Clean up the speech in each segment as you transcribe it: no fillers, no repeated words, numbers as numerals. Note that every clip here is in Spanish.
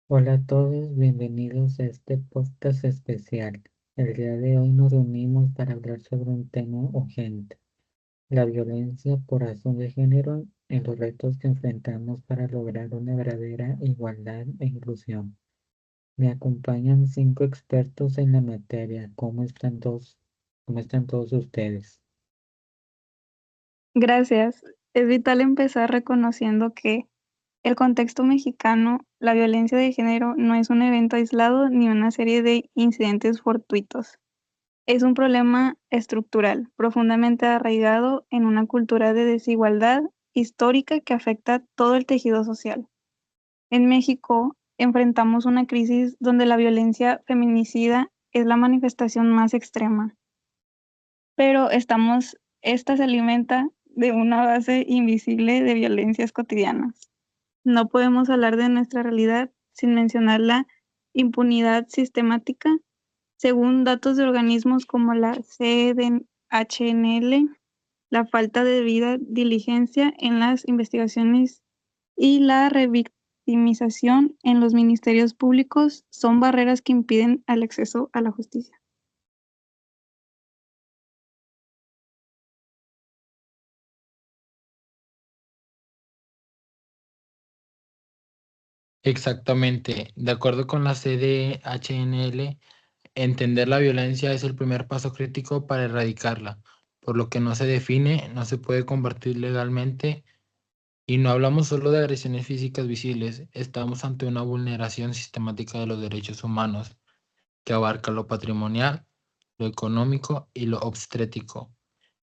Hola a todos, bienvenidos a este podcast especial. El día de hoy nos reunimos para hablar sobre un tema urgente, la violencia por razón de género y los retos que enfrentamos para lograr una verdadera igualdad e inclusión. Me acompañan 5 expertos en la materia. ¿Cómo están todos ustedes? Gracias. Es vital empezar reconociendo que el contexto mexicano, la violencia de género no es un evento aislado ni una serie de incidentes fortuitos. Es un problema estructural, profundamente arraigado en una cultura de desigualdad histórica que afecta todo el tejido social. En México enfrentamos una crisis donde la violencia feminicida es la manifestación más extrema, pero esta se alimenta de una base invisible de violencias cotidianas. No podemos hablar de nuestra realidad sin mencionar la impunidad sistemática. Según datos de organismos como la CNHNL, la falta de debida diligencia en las investigaciones y la revictimización en los ministerios públicos son barreras que impiden el acceso a la justicia. Exactamente. De acuerdo con la CDHNL, entender la violencia es el primer paso crítico para erradicarla. Por lo que no se define, no se puede combatir legalmente y no hablamos solo de agresiones físicas visibles, estamos ante una vulneración sistemática de los derechos humanos que abarca lo patrimonial, lo económico y lo obstétrico.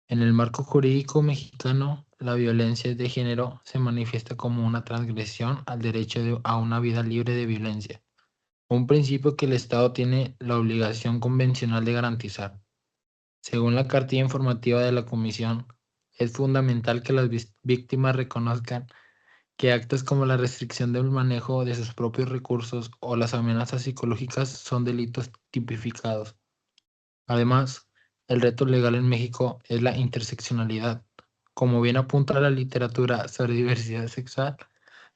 En el marco jurídico mexicano, la violencia de género se manifiesta como una transgresión al derecho a una vida libre de violencia, un principio que el Estado tiene la obligación convencional de garantizar. Según la cartilla informativa de la Comisión, es fundamental que las víctimas reconozcan que actos como la restricción del manejo de sus propios recursos o las amenazas psicológicas son delitos tipificados. Además, el reto legal en México es la interseccionalidad. Como bien apunta la literatura sobre diversidad sexual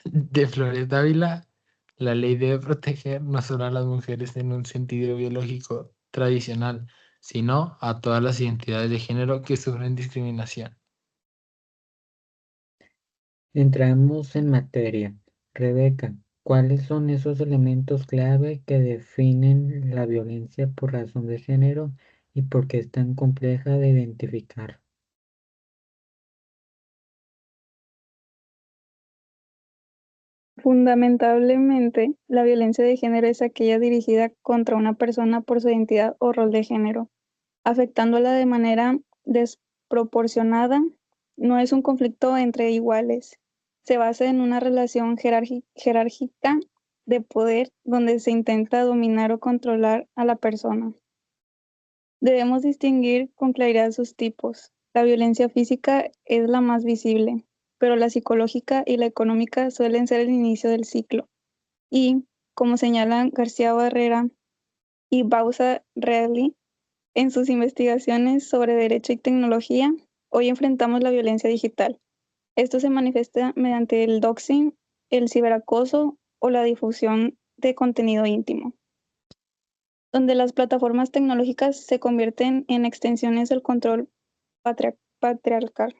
de Flores Dávila, la ley debe proteger no solo a las mujeres en un sentido biológico tradicional, sino a todas las identidades de género que sufren discriminación. Entramos en materia. Rebeca, ¿cuáles son esos elementos clave que definen la violencia por razón de género y por qué es tan compleja de identificar? Fundamentalmente, la violencia de género es aquella dirigida contra una persona por su identidad o rol de género, afectándola de manera desproporcionada. No es un conflicto entre iguales. Se basa en una relación jerárquica de poder donde se intenta dominar o controlar a la persona. Debemos distinguir con claridad sus tipos. La violencia física es la más visible, pero la psicológica y la económica suelen ser el inicio del ciclo. Y, como señalan García Barrera y Bauza Reilly en sus investigaciones sobre derecho y tecnología, hoy enfrentamos la violencia digital. Esto se manifiesta mediante el doxing, el ciberacoso o la difusión de contenido íntimo, donde las plataformas tecnológicas se convierten en extensiones del control patriarcal.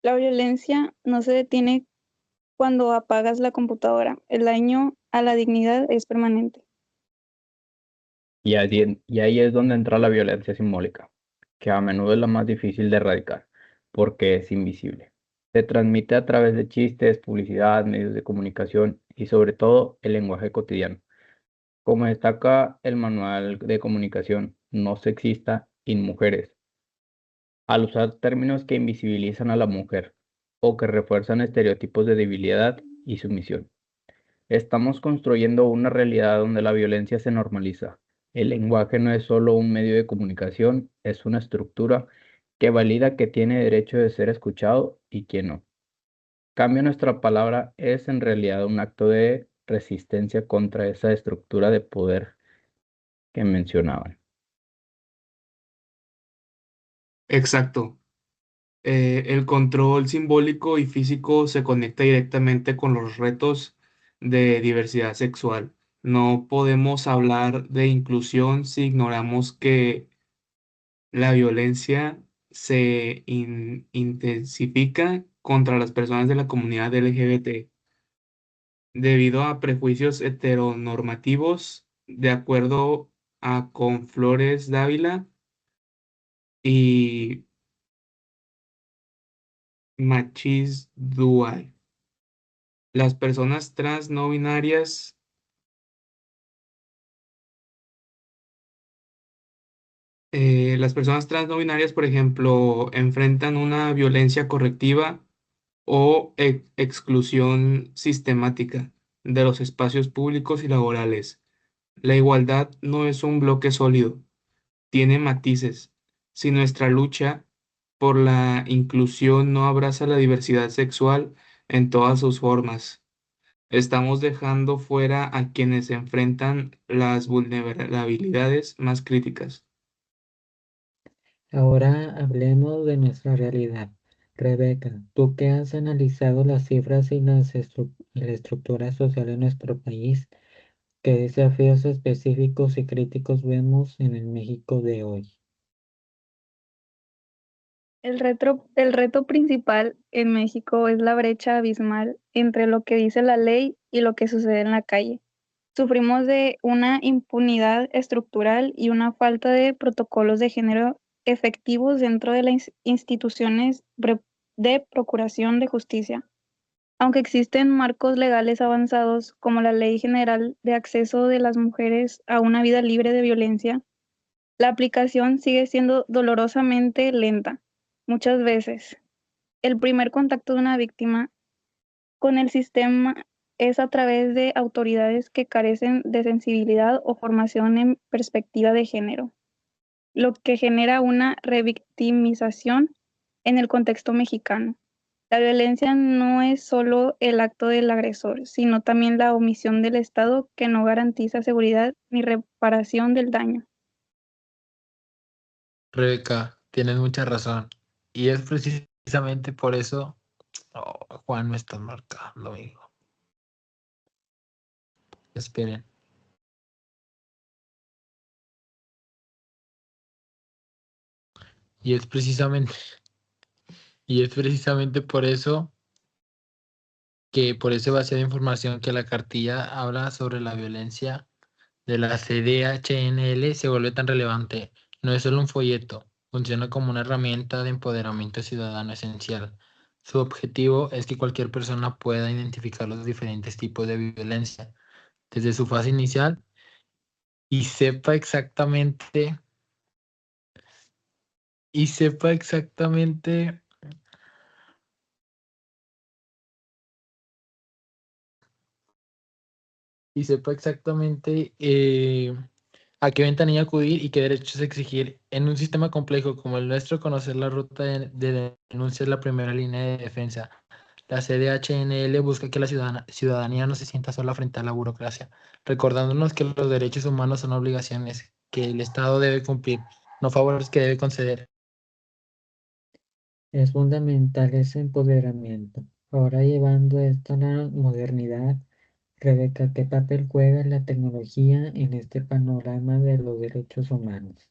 La violencia no se detiene cuando apagas la computadora. El daño a la dignidad es permanente. Y ahí es donde entra la violencia simbólica, que a menudo es la más difícil de erradicar, porque es invisible. Se transmite a través de chistes, publicidad, medios de comunicación y sobre todo el lenguaje cotidiano. Como destaca el manual de comunicación no sexista en mujeres, al usar términos que invisibilizan a la mujer o que refuerzan estereotipos de debilidad y sumisión. Estamos construyendo una realidad donde la violencia se normaliza. El lenguaje no es solo un medio de comunicación, es una estructura que valida que tiene derecho de ser escuchado y que no. Cambio nuestra palabra es en realidad un acto de resistencia contra esa estructura de poder que mencionaban. Exacto. El control simbólico y físico se conecta directamente con los retos de diversidad sexual. No podemos hablar de inclusión si ignoramos que la violencia se intensifica contra las personas de la comunidad LGBT debido a prejuicios heteronormativos, de acuerdo a con Flores Dávila y Machis Dual. Las personas trans no binarias por ejemplo, enfrentan una violencia correctiva o exclusión sistemática de los espacios públicos y laborales. La igualdad no es un bloque sólido, tiene matices. Si nuestra lucha por la inclusión no abraza la diversidad sexual en todas sus formas, estamos dejando fuera a quienes enfrentan las vulnerabilidades más críticas. Ahora hablemos de nuestra realidad. Rebeca, tú que has analizado las cifras y la estructura social en nuestro país, ¿qué desafíos específicos y críticos vemos en el México de hoy? El reto principal en México es la brecha abismal entre lo que dice la ley y lo que sucede en la calle. Sufrimos de una impunidad estructural y una falta de protocolos de género efectivos dentro de las instituciones de procuración de justicia. Aunque existen marcos legales avanzados como la Ley General de Acceso de las Mujeres a una Vida Libre de Violencia, la aplicación sigue siendo dolorosamente lenta. Muchas veces, el primer contacto de una víctima con el sistema es a través de autoridades que carecen de sensibilidad o formación en perspectiva de género, lo que genera una revictimización en el contexto mexicano. La violencia no es solo el acto del agresor, sino también la omisión del Estado que no garantiza seguridad ni reparación del daño. Rebeca, tienes mucha razón. Y es precisamente por eso. Oh, Juan, me estás marcando, amigo. Esperen. Y es precisamente, y es precisamente por eso que por ese vacío de información que la cartilla habla sobre la violencia de la CDHNL se vuelve tan relevante. No es solo un folleto, funciona como una herramienta de empoderamiento ciudadano esencial. Su objetivo es que cualquier persona pueda identificar los diferentes tipos de violencia desde su fase inicial y sepa exactamente a qué ventanilla acudir y qué derechos exigir. En un sistema complejo como el nuestro, conocer la ruta de denuncia es la primera línea de defensa. La CDHNL busca que la ciudadanía no se sienta sola frente a la burocracia, recordándonos que los derechos humanos son obligaciones que el Estado debe cumplir, no favores que debe conceder. Es fundamental ese empoderamiento. Ahora llevando esto a la modernidad, Rebeca, ¿qué papel juega la tecnología en este panorama de los derechos humanos?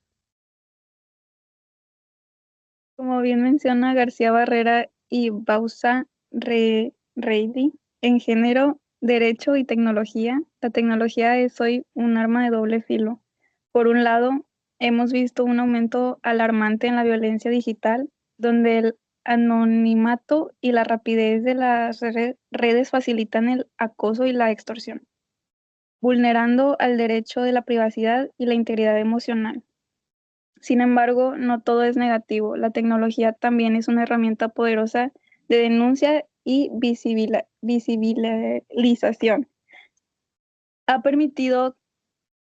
Como bien menciona García Barrera y Bausa Reidi, en género, derecho y tecnología, la tecnología es hoy un arma de doble filo. Por un lado, hemos visto un aumento alarmante en la violencia digital, donde el anonimato y la rapidez de las redes facilitan el acoso y la extorsión, vulnerando al derecho de la privacidad y la integridad emocional. Sin embargo, no todo es negativo. La tecnología también es una herramienta poderosa de denuncia y visibilización. Ha permitido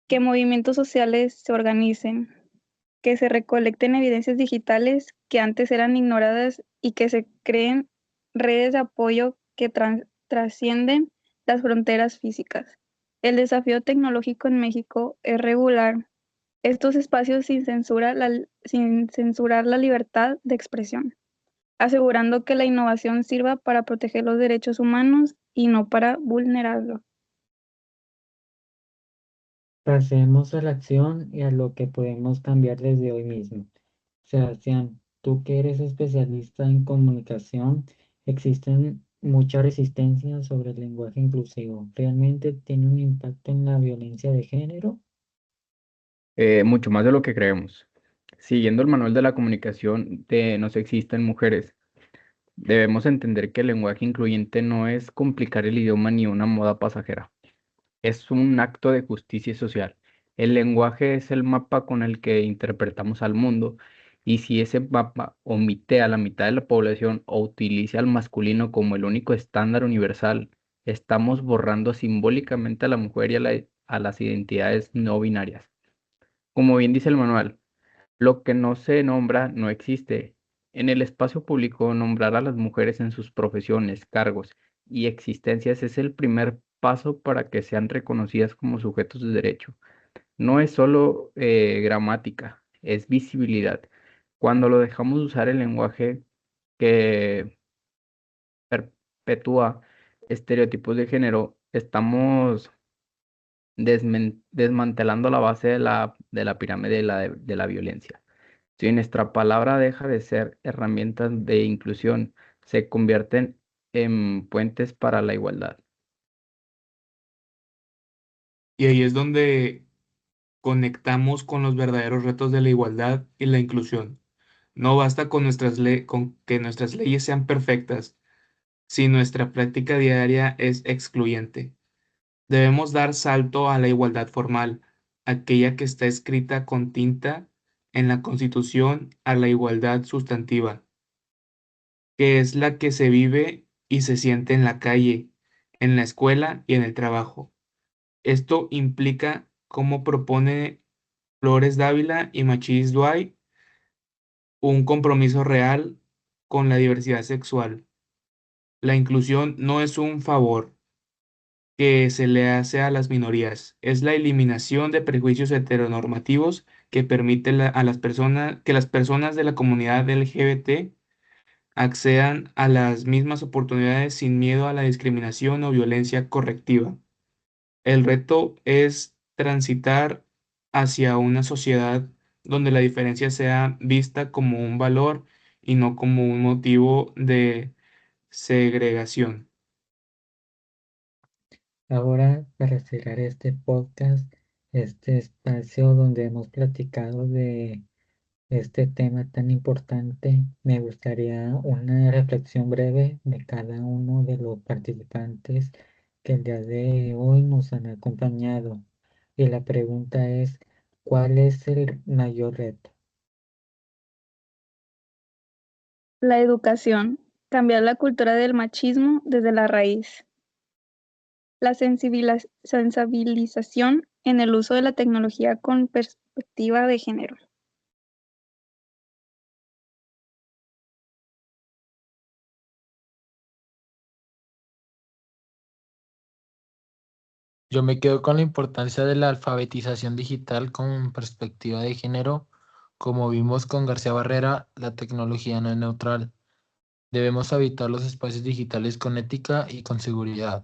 que movimientos sociales se organicen, que se recolecten evidencias digitales que antes eran ignoradas y que se creen redes de apoyo que trascienden las fronteras físicas. El desafío tecnológico en México es regular estos espacios sin censurar la libertad de expresión, asegurando que la innovación sirva para proteger los derechos humanos y no para vulnerarlos. Pasemos a la acción y a lo que podemos cambiar desde hoy mismo. Sebastián, tú que eres especialista en comunicación, existen muchas resistencias sobre el lenguaje inclusivo. ¿Realmente tiene un impacto en la violencia de género? Mucho más de lo que creemos. Siguiendo el manual de la comunicación de No existen mujeres, debemos entender que el lenguaje incluyente no es complicar el idioma ni una moda pasajera. Es un acto de justicia social. El lenguaje es el mapa con el que interpretamos al mundo, y si ese mapa omite a la mitad de la población o utiliza al masculino como el único estándar universal, estamos borrando simbólicamente a la mujer y a las identidades no binarias. Como bien dice el manual, lo que no se nombra no existe. En el espacio público, nombrar a las mujeres en sus profesiones, cargos y existencias es el primer paso para que sean reconocidas como sujetos de derecho. No es solo gramática, es visibilidad. Cuando lo dejamos de usar el lenguaje que perpetúa estereotipos de género, estamos desmantelando la base de la pirámide de la violencia. Si nuestra palabra deja de ser herramientas de inclusión, se convierten en puentes para la igualdad. Y ahí es donde conectamos con los verdaderos retos de la igualdad y la inclusión. No basta con que nuestras leyes sean perfectas si nuestra práctica diaria es excluyente. Debemos dar salto a la igualdad formal, aquella que está escrita con tinta en la Constitución, a la igualdad sustantiva, que es la que se vive y se siente en la calle, en la escuela y en el trabajo. Esto implica, como propone Flores Dávila y Machis Duay, un compromiso real con la diversidad sexual. La inclusión no es un favor que se le hace a las minorías, es la eliminación de prejuicios heteronormativos que permite a las personas, que las personas de la comunidad LGBT accedan a las mismas oportunidades sin miedo a la discriminación o violencia correctiva. El reto es transitar hacia una sociedad donde la diferencia sea vista como un valor y no como un motivo de segregación. Ahora, para cerrar este podcast, este espacio donde hemos platicado de este tema tan importante, me gustaría una reflexión breve de cada uno de los participantes que el día de hoy nos han acompañado. Y la pregunta es, ¿cuál es el mayor reto? La educación, cambiar la cultura del machismo desde la raíz. La sensibilización en el uso de la tecnología con perspectiva de género. Yo me quedo con la importancia de la alfabetización digital con perspectiva de género. Como vimos con García Barrera, la tecnología no es neutral. Debemos habitar los espacios digitales con ética y con seguridad,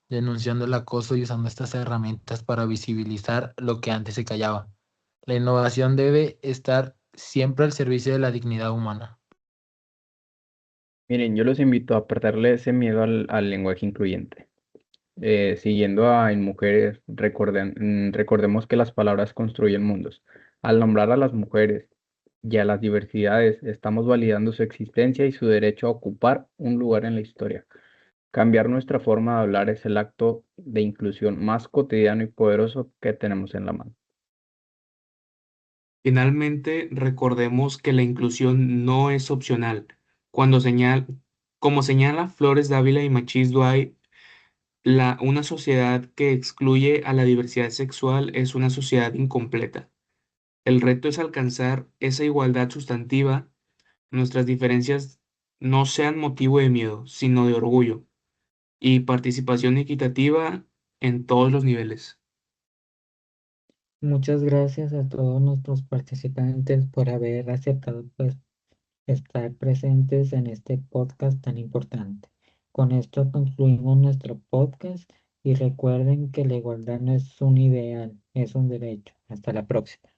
denunciando el acoso y usando estas herramientas para visibilizar lo que antes se callaba. La innovación debe estar siempre al servicio de la dignidad humana. Miren, yo los invito a perderle ese miedo al lenguaje incluyente. Siguiendo en mujeres, recordemos que las palabras construyen mundos. Al nombrar a las mujeres y a las diversidades, estamos validando su existencia y su derecho a ocupar un lugar en la historia. Cambiar nuestra forma de hablar es el acto de inclusión más cotidiano y poderoso que tenemos en la mano. Finalmente, recordemos que la inclusión no es opcional. Cuando como señala Flores Dávila y Machis Duay, una sociedad que excluye a la diversidad sexual es una sociedad incompleta. El reto es alcanzar esa igualdad sustantiva, nuestras diferencias no sean motivo de miedo, sino de orgullo y participación equitativa en todos los niveles. Muchas gracias a todos nuestros participantes por haber aceptado estar presentes en este podcast tan importante. Con esto concluimos nuestro podcast y recuerden que la igualdad no es un ideal, es un derecho. Hasta la próxima.